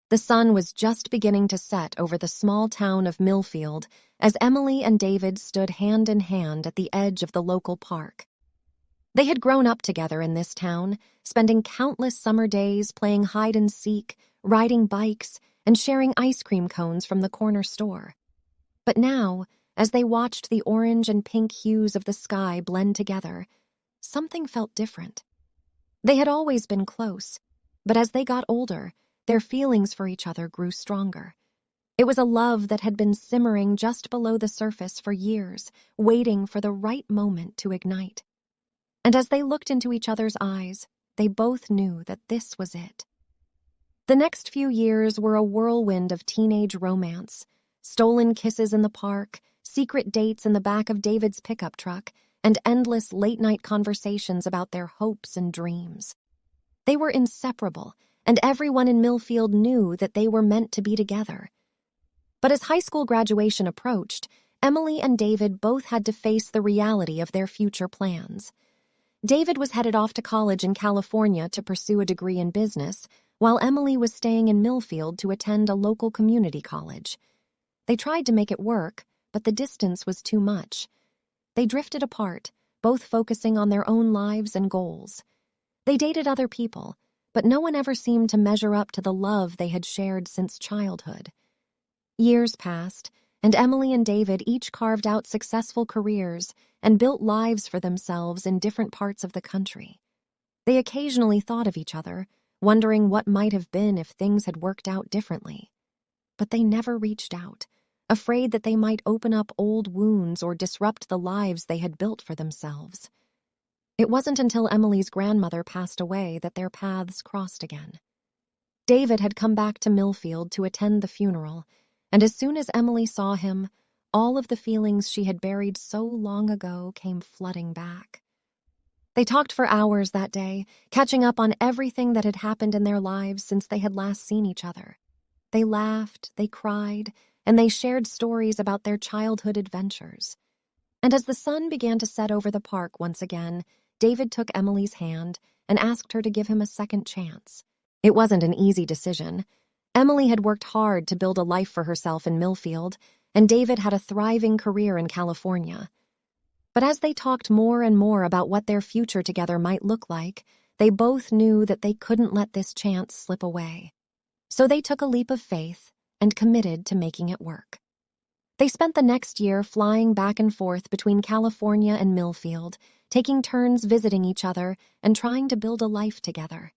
The sun was just beginning to set over the small town of Millfield as Emily and David stood hand in hand at the edge of the local park. They had grown up together in this town, spending countless summer days playing hide and seek, riding bikes, and sharing ice cream cones from the corner store. But now, as they watched the orange and pink hues of the sky blend together, something felt different. They had always been close, but as they got older, their feelings for each other grew stronger. It was a love that had been simmering just below the surface for years, waiting for the right moment to ignite. And as they looked into each other's eyes, they both knew that this was it. The next few years were a whirlwind of teenage romance, stolen kisses in the park, secret dates in the back of David's pickup truck, and endless late-night conversations about their hopes and dreams. They were inseparable, and everyone in Millfield knew that they were meant to be together. But as high school graduation approached, Emily and David both had to face the reality of their future plans. David was headed off to college in California to pursue a degree in business, while Emily was staying in Millfield to attend a local community college. They tried to make it work, but the distance was too much. They drifted apart, both focusing on their own lives and goals. They dated other people, but no one ever seemed to measure up to the love they had shared since childhood. Years passed, and Emily and David each carved out successful careers and built lives for themselves in different parts of the country. They occasionally thought of each other, wondering what might have been if things had worked out differently. But they never reached out, afraid that they might open up old wounds or disrupt the lives they had built for themselves. It wasn't until Emily's grandmother passed away that their paths crossed again. David had come back to Millfield to attend the funeral, and as soon as Emily saw him, all of the feelings she had buried so long ago came flooding back. They talked for hours that day, catching up on everything that had happened in their lives since they had last seen each other. They laughed, they cried, and they shared stories about their childhood adventures. And as the sun began to set over the park once again, David took Emily's hand and asked her to give him a second chance. It wasn't an easy decision. Emily had worked hard to build a life for herself in Millfield, and David had a thriving career in California. But as they talked more and more about what their future together might look like, they both knew that they couldn't let this chance slip away. So they took a leap of faith and committed to making it work. They spent the next year flying back and forth between California and Millfield, taking turns visiting each other and trying to build a life together.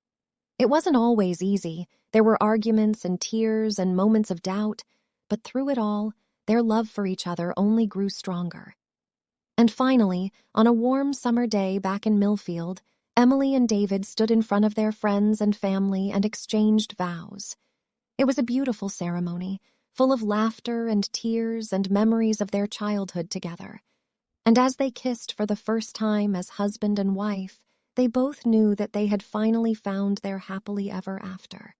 It wasn't always easy. There were arguments and tears and moments of doubt, but through it all, their love for each other only grew stronger. And finally, on a warm summer day back in Millfield, Emily and David stood in front of their friends and family and exchanged vows. It was a beautiful ceremony, full of laughter and tears and memories of their childhood together. And as they kissed for the first time as husband and wife, they both knew that they had finally found their happily ever after.